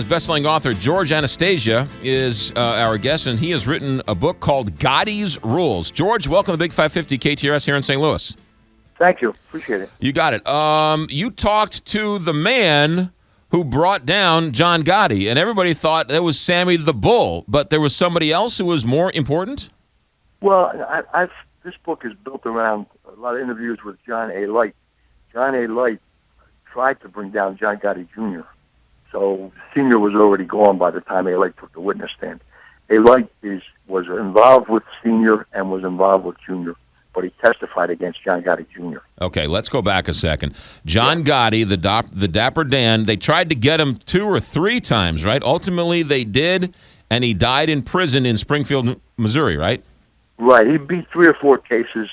Best-selling author George Anastasia is our guest, and he has written a book called Gotti's Rules. George, welcome to Big 550 KTRS here in St. Louis. Thank you. Appreciate it. You got it. You talked to the man who brought down John Gotti, and everybody thought that was Sammy the Bull, but there was somebody else who was more important? Well, this book is built around a lot of interviews with John Alite. John Alite tried to bring down John Gotti Jr., so Senior was already gone by the time Alite took the witness stand. Alite was involved with Senior and was involved with Junior, but he testified against John Gotti Jr. Okay, let's go back a second. John Gotti, the Dapper Dan, they tried to get him 2 or 3 times, right? Ultimately, they did, and he died in prison in Springfield, Missouri, right? Right. He beat 3 or 4 cases,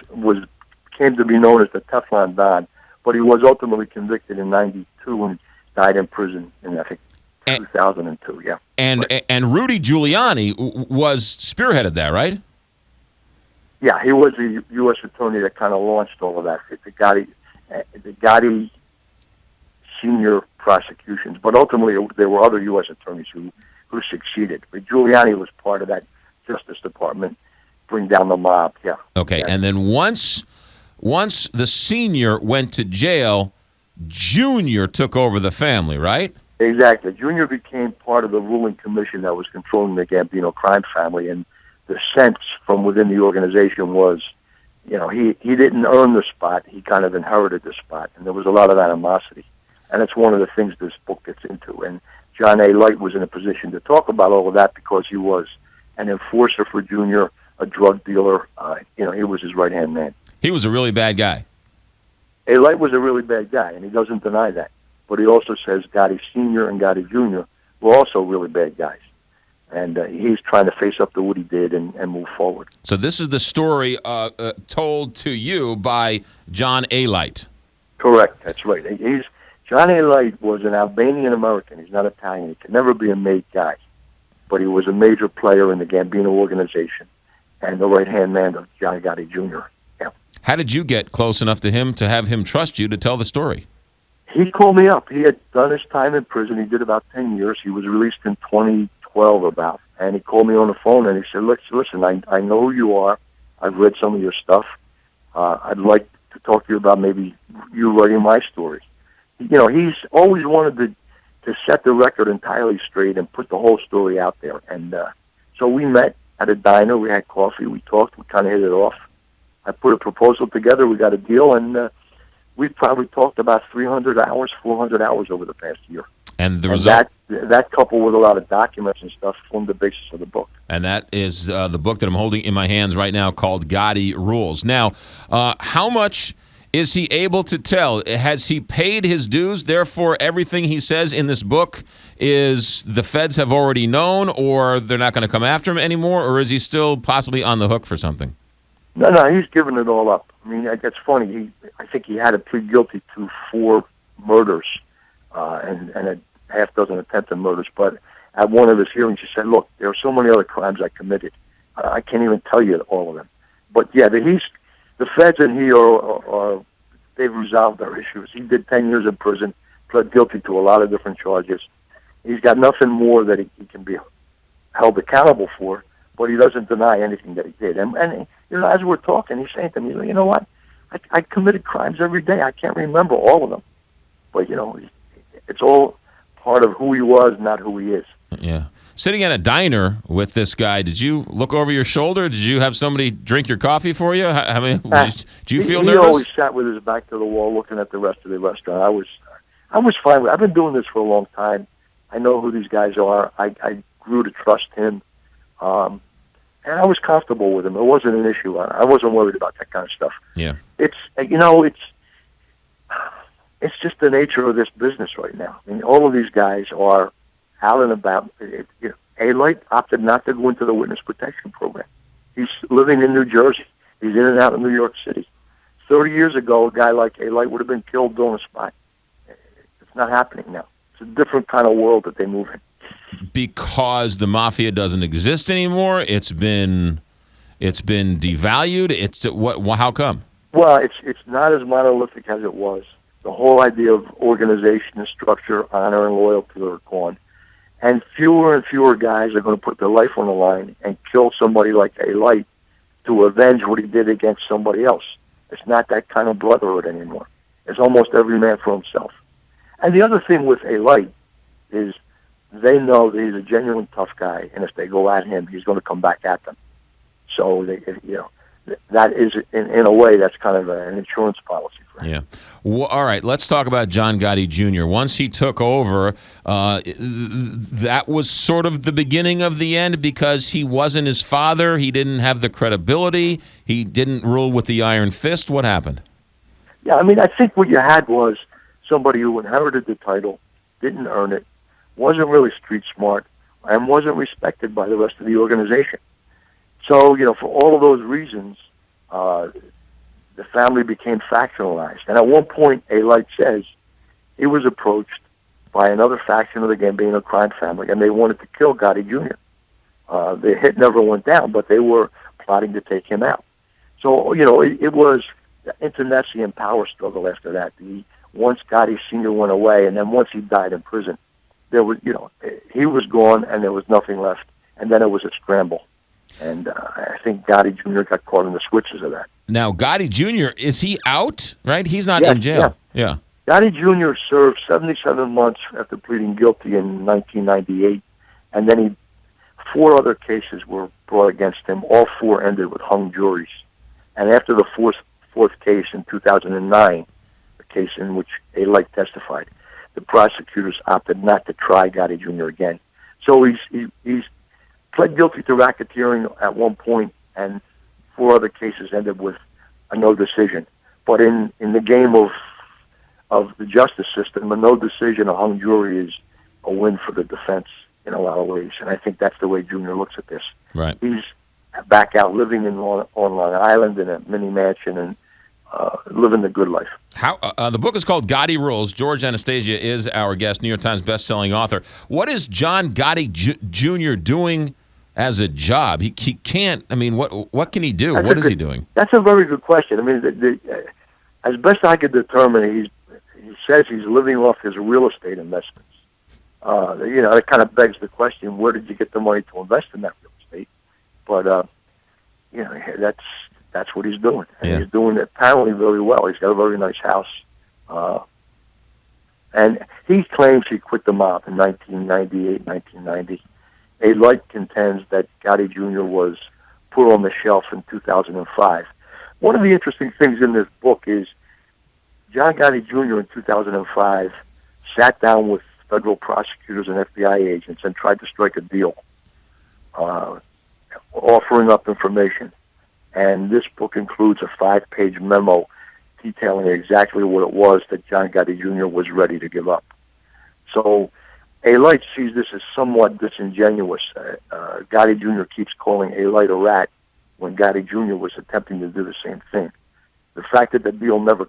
came to be known as the Teflon Don, but he was ultimately convicted in 92 and died in prison in, I think, 2002, yeah. And Rudy Giuliani was spearheaded that, right? Yeah, he was the U.S. attorney that kind of launched all of that, the Gotti Senior prosecutions. But ultimately, there were other U.S. attorneys who succeeded. But Giuliani was part of that Justice Department, bring down the mob, yeah. Okay, yeah. And then once the Senior went to jail, Junior took over the family, right? Exactly. Junior became part of the ruling commission that was controlling the Gambino crime family, and the sense from within the organization was, he didn't earn the spot, he kind of inherited the spot, and there was a lot of animosity. And it's one of the things this book gets into. And John Alite was in a position to talk about all of that because he was an enforcer for Junior, a drug dealer. He was his right-hand man. He was a really bad guy. Alite was a really bad guy, and he doesn't deny that. But he also says Gotti Sr. and Gotti Jr. were also really bad guys. And he's trying to face up to what he did and move forward. So this is the story told to you by John Alite. Correct. That's right. John Alite was an Albanian-American. He's not Italian. He could never be a made guy. But he was a major player in the Gambino organization and the right-hand man of John Gotti Jr. Yeah. How did you get close enough to him to have him trust you to tell the story? He called me up. He had done his time in prison. He did about 10 years. He was released in 2012 about. And he called me on the phone and he said, listen, I know who you are. I've read some of your stuff. I'd like to talk to you about maybe you writing my story. He's always wanted to set the record entirely straight and put the whole story out there. And so we met at a diner. We had coffee. We talked. We kind of hit it off. I put a proposal together. We got a deal. And we've probably talked about 300 hours, 400 hours over the past year. And the result? That coupled with a lot of documents and stuff formed the basis of the book. And that is the book that I'm holding in my hands right now called Gotti Rules. Now, how much is he able to tell? Has he paid his dues? Therefore, everything he says in this book is the feds have already known, or they're not going to come after him anymore, or is he still possibly on the hook for something? No, he's given it all up. I mean, that's funny. I think he had to plead guilty to 4 murders and a half dozen attempted murders. But at one of his hearings, he said, look, there are so many other crimes I committed. I can't even tell you all of them. But, yeah, the feds and he they've resolved their issues. He did 10 years in prison, pled guilty to a lot of different charges. He's got nothing more that he can be held accountable for, but he doesn't deny anything that he did. And as we're talking, he's saying to me, you know what? I committed crimes every day. I can't remember all of them. But, it's all part of who he was, not who he is. Yeah. Sitting at a diner with this guy, did you look over your shoulder? Did you have somebody drink your coffee for you? I mean, did you feel nervous? He always sat with his back to the wall looking at the rest of the restaurant. I was fine with it. I've been doing this for a long time. I know who these guys are. I grew to trust him. And I was comfortable with him. It wasn't an issue. I wasn't worried about that kind of stuff. Yeah. It's just the nature of this business right now. I mean, all of these guys are out and about. Alite opted not to go into the witness protection program. He's living in New Jersey. He's in and out of New York City. 30 years ago, a guy like Alite would have been killed on the spot. It's not happening now. It's a different kind of world that they move in. Because the Mafia doesn't exist anymore. It's been devalued. How come? Well, it's not as monolithic as it was. The whole idea of organization and structure, honor and loyalty are gone. And fewer guys are going to put their life on the line and kill somebody like Alite to avenge what he did against somebody else. It's not that kind of brotherhood anymore. It's almost every man for himself. And the other thing with Alite is they know that he's a genuine tough guy, and if they go at him, he's going to come back at them. So that is, in a way, that's kind of an insurance policy for him. Yeah. Well, all right, let's talk about John Gotti Jr. Once he took over, that was sort of the beginning of the end because he wasn't his father. He didn't have the credibility. He didn't rule with the iron fist. What happened? Yeah, I mean, I think what you had was somebody who inherited the title, didn't earn it, wasn't really street smart, and wasn't respected by the rest of the organization. So, for all of those reasons, the family became factionalized. And at one point, Alite says he was approached by another faction of the Gambino crime family, and they wanted to kill Gotti Jr. The hit never went down, but they were plotting to take him out. So, it was the internecine power struggle after that. Once Gotti Sr. went away, and then once he died in prison, there was, he was gone, and there was nothing left. And then it was a scramble. And I think Gotti Jr. got caught in the switches of that. Now, Gotti Jr., is he out? Right? He's not in jail. Yeah. Gotti Jr. served 77 months after pleading guilty in 1998. And then 4 other cases were brought against him. All 4 ended with hung juries. And after the fourth case in 2009, the case in which Alite testified, the prosecutors opted not to try Gotti Jr. again. So he's pled guilty to racketeering at one point, and 4 other cases ended with a no decision. But in the game of the justice system, a no decision, a hung jury is a win for the defense in a lot of ways. And I think that's the way Junior looks at this. Right. He's back out living on Long Island in a mini mansion and living the good life. The book is called Gotti Rules. George Anastasia is our guest, New York Times best-selling author. What is John Gotti Jr. doing as a job? He can't. I mean, what can he do? What is he doing? That's a very good question. I mean, as best I could determine, he says he's living off his real estate investments. It kind of begs the question: where did you get the money to invest in that real estate? But that's what he's doing, and he's doing it apparently very well. He's got a very nice house, and he claims he quit the mob in 1998, 1990. Alite contends that Gotti Jr. was put on the shelf in 2005. One of the interesting things in this book is John Gotti Jr. in 2005 sat down with federal prosecutors and FBI agents and tried to strike a deal, offering up information. And this book includes a 5-page memo detailing exactly what it was that John Gotti Jr. was ready to give up. So Alite sees this as somewhat disingenuous. Gotti Jr. keeps calling Alite a rat when Gotti Jr. was attempting to do the same thing. The fact that the deal never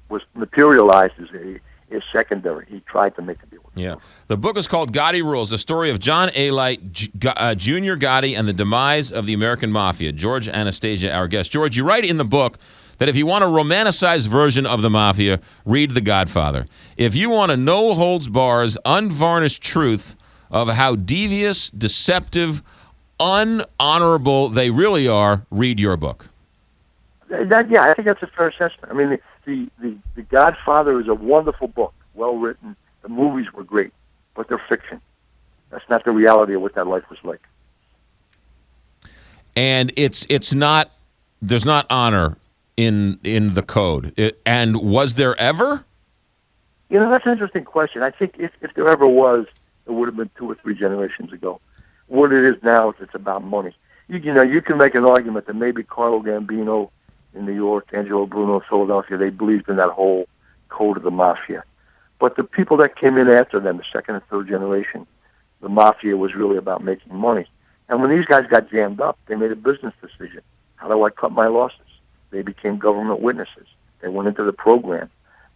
was materialized is secondary. He tried to make a deal with him. Yeah. The book is called Gotti Rules, the story of John Alite, Junior Gotti, and the demise of the American Mafia. George Anastasia, our guest. George, you write in the book that if you want a romanticized version of the Mafia, read The Godfather. If you want a no-holds-bars, unvarnished truth of how devious, deceptive, unhonorable they really are, read your book. I think that's a fair assessment. I mean, the Godfather is a wonderful book, well written. The movies were great, but they're fiction. That's not the reality of what that life was like. And it's not. There's not honor in the code. And was there ever? That's an interesting question. I think if there ever was, it would have been 2 or 3 generations ago. What it is now is it's about money. You can make an argument that maybe Carlo Gambino in New York, Angelo Bruno in Philadelphia, they believed in that whole code of the Mafia. But the people that came in after them, the 2nd and 3rd generation, the Mafia was really about making money. And when these guys got jammed up, they made a business decision. How do I cut my losses? They became government witnesses. They went into the program.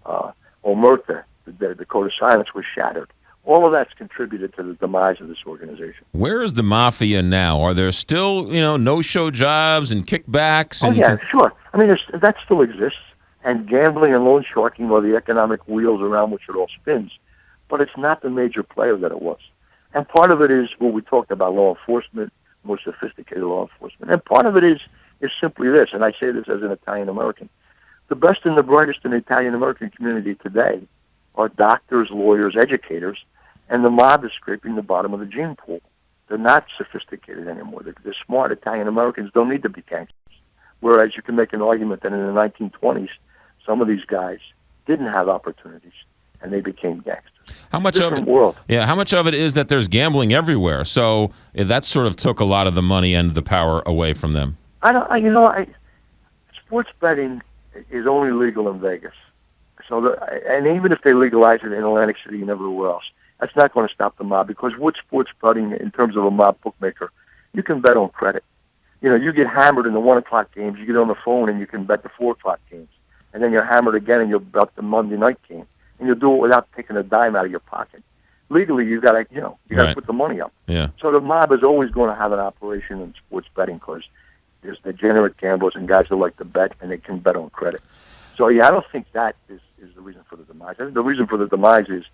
Omerta, the code of silence, was shattered. All of that's contributed to the demise of this organization. Where is the Mafia now? Are there still, no-show jobs and kickbacks? And Sure. I mean, that still exists. And gambling and loan sharking are the economic wheels around which it all spins. But it's not the major player that it was. And part of it is what we talked about, law enforcement, more sophisticated law enforcement. And part of it is simply this, and I say this as an Italian-American. The best and the brightest in the Italian-American community today are doctors, lawyers, educators, and the mob is scraping the bottom of the gene pool. They're not sophisticated anymore. They're smart. Italian-Americans don't need to be gangsters. Whereas you can make an argument that in the 1920s, some of these guys didn't have opportunities, and they became gangsters. How much of it? World. Yeah, how much of it is that there's gambling everywhere? So that sort of took a lot of the money and the power away from them. Sports betting is only legal in Vegas. So, and even if they legalize it in Atlantic City and everywhere else, that's not going to stop the mob, because with sports betting, in terms of a mob bookmaker, you can bet on credit. You get hammered in the 1 o'clock games, you get on the phone and you can bet the 4 o'clock games. And then you're hammered again and you'll bet the Monday night game. And you'll do it without taking a dime out of your pocket. Legally, you got to, Right. put the money up. Yeah. So the mob is always going to have an operation in sports betting, because there's degenerate gamblers and guys that like to bet, and they can bet on credit. So, I don't think that is the reason for the demise. I think the reason for the demise is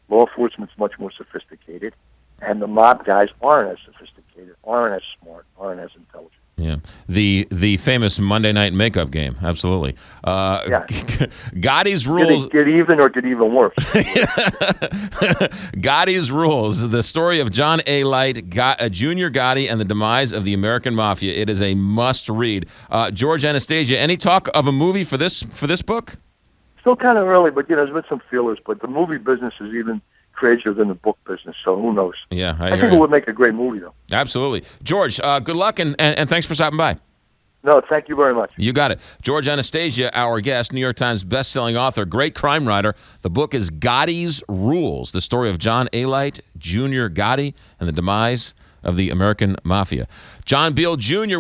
law enforcement's much more sophisticated, and the mob guys aren't as sophisticated, aren't as smart, aren't as intelligent. Yeah, the famous Monday night makeup game, absolutely. Yeah. Gotti's rules. Get even or get even worse. Gotti's rules. The story of John Alite, Jr. Gotti, and the demise of the American Mafia. It is a must-read. George, Anastasia, any talk of a movie for this book? Still kind of early, but there's been some feelers. But the movie business is even crazier than the book business, so who knows? Yeah, I think it would make a great movie, though. Absolutely. George, good luck, and thanks for stopping by. No, thank you very much. You got it. George Anastasia, our guest, New York Times best-selling author, great crime writer. The book is Gotti's Rules, the story of John Alite, Jr. Gotti, and the demise of the American Mafia. John Beale Jr.